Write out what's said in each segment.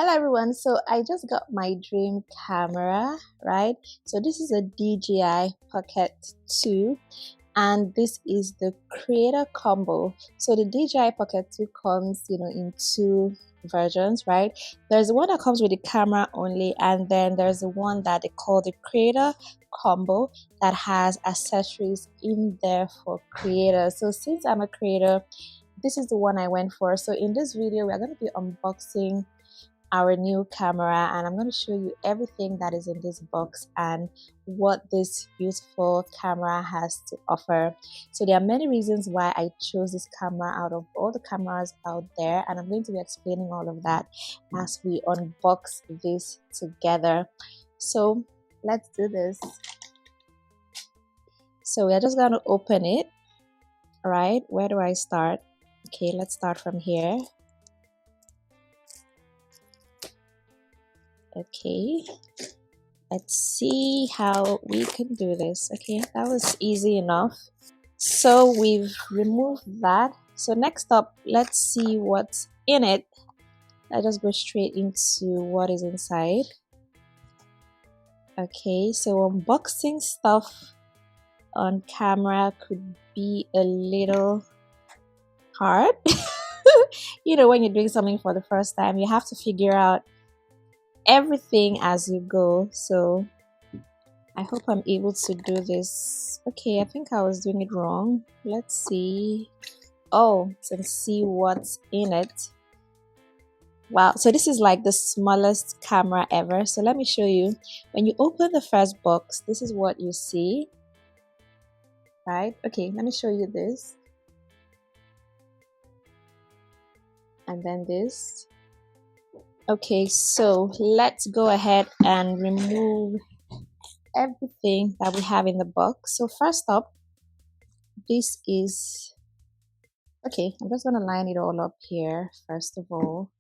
Hello everyone, so I just got my dream camera, right? So this is a DJI Pocket 2 and this is the creator combo. So the DJI Pocket 2 comes, in two versions, right? There's the one that comes with the camera only, and then there's the one that they call the creator combo that has accessories in there for creators. So since I'm a creator, this is the one I went for. So in this video, we're going to be unboxing our new camera, and I'm going to show you everything that is in this box and what this beautiful camera has to offer. So there are many reasons why I chose this camera out of all the cameras out there, and I'm going to be explaining all of that as we unbox this together. So let's do this. So we're just going to open it. All right, where do I start? Okay, let's start from here. Okay, let's see how we can do this. Okay, that was easy enough. So we've removed that. So next up, let's see what's in it. Let's just go straight into what is inside. Okay, so unboxing stuff on camera could be a little hard. When you're doing something for the first time, you have to figure out everything as you go. So I hope I'm able to do this. Okay, I think I was doing it wrong. Let's see. Oh, and see what's in it. Wow, so this is like the smallest camera ever. So let me show you. When you open the first box, this is what you see, right? Okay, let me show you this. And then this. Okay, so let's go ahead and remove everything that we have in the box. So first up, this is, okay, I'm just going to line it all up here first of all,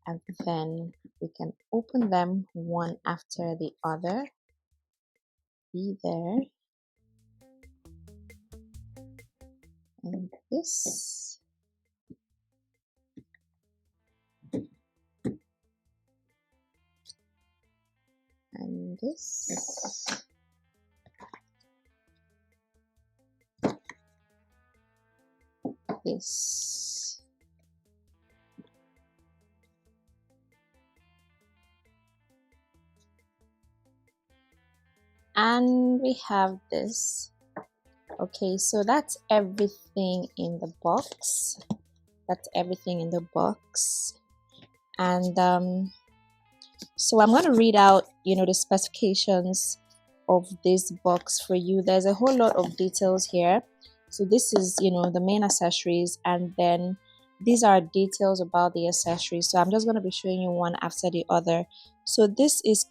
and then we can open them one after the other. Be there. And this. And this. This. And we have this. Okay, so that's everything in the box. That's everything in the box. And so I'm going to read out, the specifications of this box for you. There's a whole lot of details here. So this is, the main accessories, and then these are details about the accessories. So I'm just going to be showing you one after the other. So this is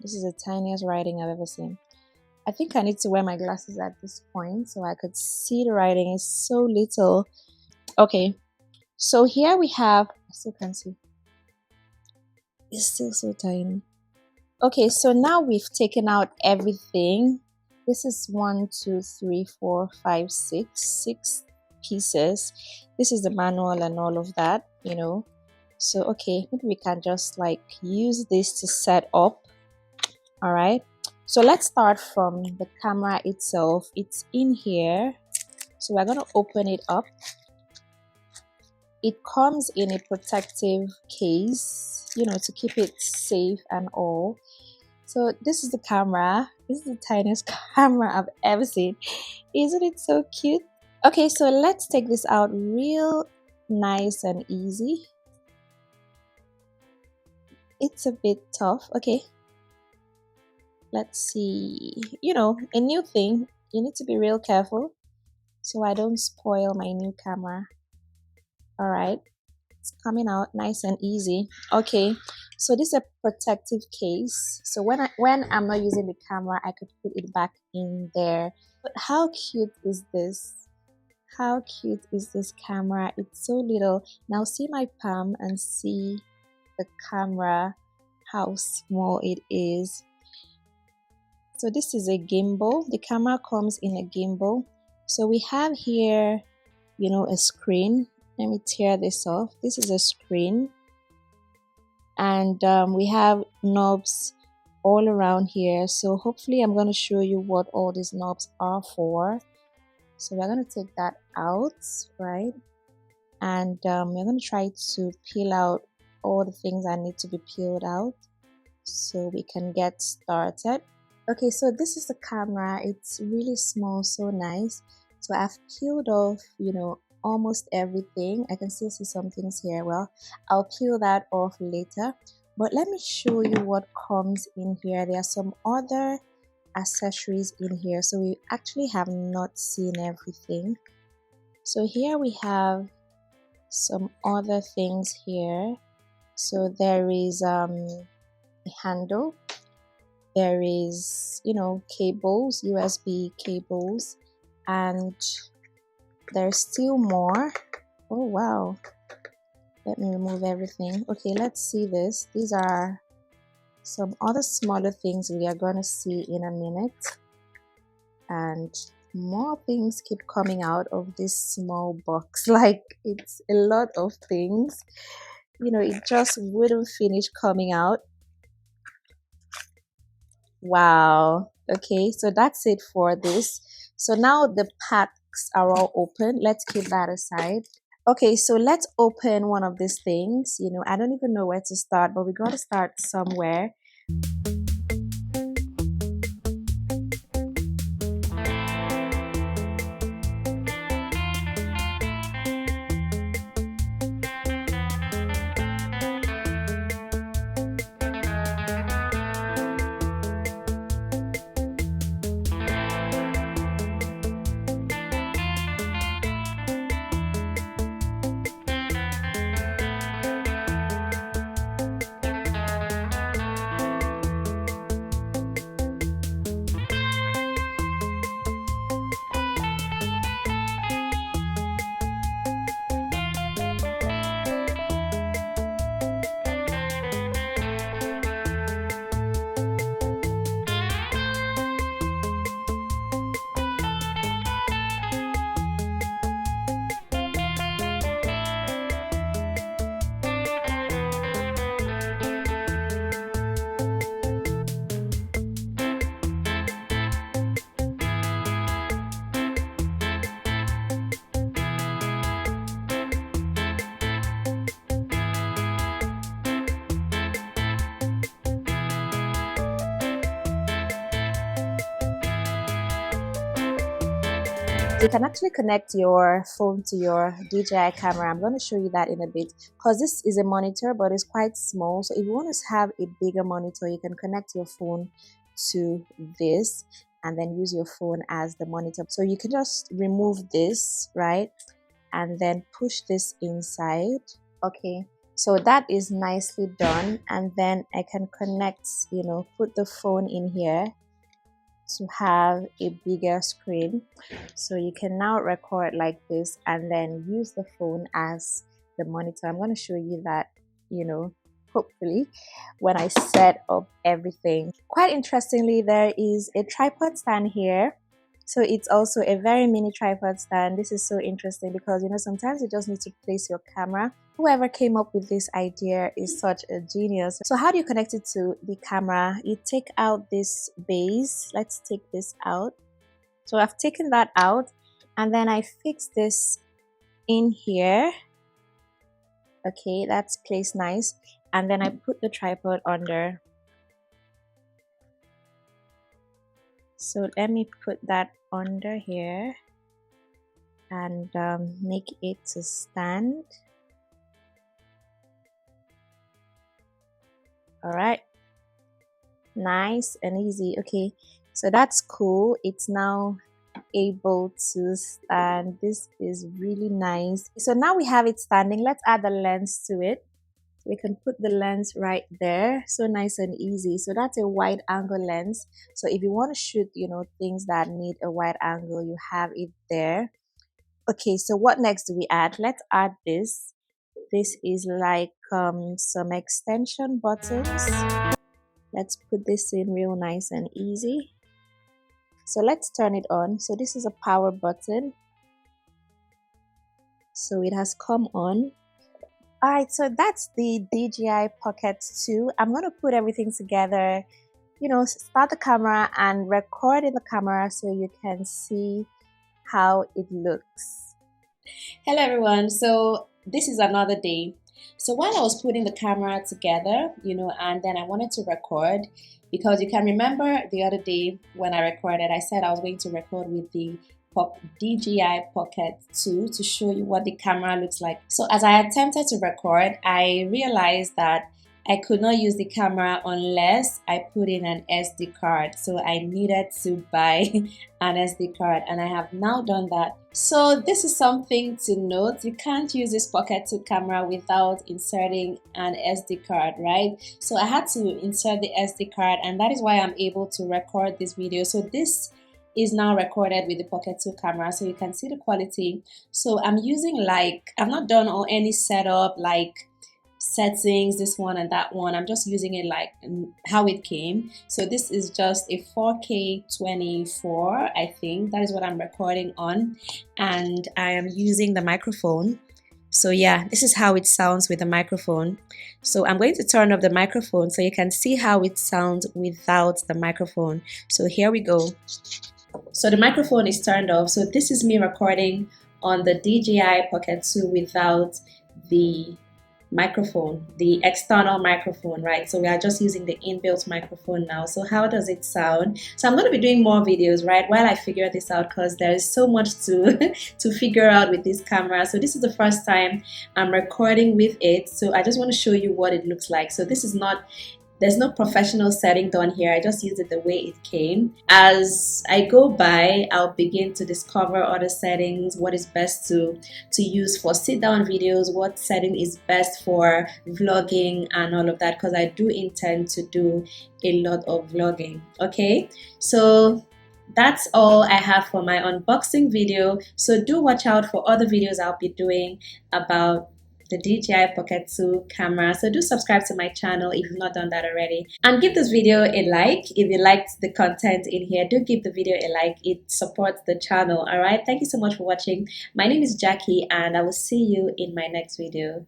the tiniest writing I've ever seen. I think I need to wear my glasses at this point so I could see the writing. It's so little. Okay, so here we have, I still can't see. It's still so tiny. Okay, so now we've taken out everything. This is 1, 2, 3, 4, 5, 6 pieces. This is the manual and all of that, So, okay, maybe we can just like use this to set up. All right. So let's start from the camera itself. It's in here. So we're going to open it up. It comes in a protective case, to keep it safe and all. So this is the camera. This is the tiniest camera I've ever seen. Isn't it so cute? Okay, so let's take this out real nice and easy. It's a bit tough. Okay. Let's see. A new thing. You need to be real careful so I don't spoil my new camera. All right. It's coming out nice and easy. Okay, so this is a protective case. So when I'm not using the camera, I could put it back in there. But how cute is this? How cute is this camera? It's so little. Now see my palm and see the camera, how small it is. So this is a gimbal. The camera comes in a gimbal. So we have here, a screen. Let me tear this off. This is a screen. and we have knobs all around here. So hopefully I'm going to show you what all these knobs are for. So we're going to take that out, right? And we're going to try to peel out all the things that need to be peeled out so we can get started. Okay, so this is the camera. It's really small, so nice. So I've peeled off, almost everything. I can still see some things here. Well, I'll peel that off later. But let me show you what comes in here. There are some other accessories in here. So we actually have not seen everything. So here we have some other things here. So there is a handle. There is, cables, USB cables, and there's still more. Oh wow, let me remove everything. Okay, let's see this. These are some other smaller things we are going to see in a minute, and more things keep coming out of this small box. Like, it's a lot of things, it just wouldn't finish coming out. Wow. Okay, so that's it for this. So now the packs are all open. Let's keep that aside. Okay, so let's open one of these things. I don't even know where to start, but we got to start somewhere. You can actually connect your phone to your DJI camera. I'm going to show you that in a bit, because this is a monitor, but it's quite small. So if you want to have a bigger monitor, you can connect your phone to this and then use your phone as the monitor. So you can just remove this, right? And then push this inside. Okay, so that is nicely done. And then I can connect, put the phone in here to have a bigger screen, so you can now record like this and then use the phone as the monitor. I'm going to show you that, hopefully, when I set up everything. Quite interestingly, there is a tripod stand here. So it's also a very mini tripod stand. This is so interesting because, sometimes you just need to place your camera. Whoever came up with this idea is such a genius. So how do you connect it to the camera? You take out this base. Let's take this out. So I've taken that out, and then I fix this in here. Okay, that's placed nice. And then I put the tripod under. So let me put that under here and make it to stand. All right, nice and easy. Okay, so that's cool. It's now able to stand. This is really nice. So now we have it standing. Let's add the lens to it. We can put the lens right there. So nice and easy. So that's a wide angle lens. So if you want to shoot, things that need a wide angle, you have it there. Okay, so what next do we add? Let's add this. This is like some extension buttons. Let's put this in real nice and easy. So let's turn it on. So this is a power button. So it has come on. All right, so that's the DJI Pocket 2. I'm going to put everything together, start the camera and record in the camera so you can see how it looks. Hello everyone, so this is another day. So while I was putting the camera together, and then I wanted to record, because you can remember the other day when I recorded, I said I was going to record with the DJI Pocket 2 to show you what the camera looks like. So as I attempted to record, I realized that I could not use the camera unless I put in an SD card. So I needed to buy an SD card, and I have now done that. So this is something to note. You can't use this Pocket 2 camera without inserting an SD card, right? So I had to insert the SD card, and that is why I'm able to record this video. So this is now recorded with the Pocket 2 camera, so you can see the quality. So I'm using I've not done any setup like settings, this one and that one. I'm just using it like how it came. So this is just a 4K 24, I think that is what I'm recording on, and I am using the microphone. So yeah, this is how it sounds with the microphone. So I'm going to turn off the microphone so you can see how it sounds without the microphone. So here we go. So the microphone is turned off. So this is me recording on the DJI Pocket 2 without the microphone, the external microphone, right? So we are just using the inbuilt microphone now. So how does it sound? So I'm going to be doing more videos, right, while I figure this out, because there is so much to to figure out with this camera. So this is the first time I'm recording with it, so I just want to show you what it looks like. So this is not, there's no professional setting done here. I just used it the way it came. As I go by, I'll begin to discover other settings, what is best to use for sit-down videos, what setting is best for vlogging and all of that, because I do intend to do a lot of vlogging. Okay, so that's all I have for my unboxing video. So do watch out for other videos I'll be doing about the DJI Pocket 2 camera. So do subscribe to my channel if you've not done that already, and give this video a like if you liked the content in here. Do give the video a like, it supports the channel. All right, thank you so much for watching. My name is Jackie, and I will see you in my next video.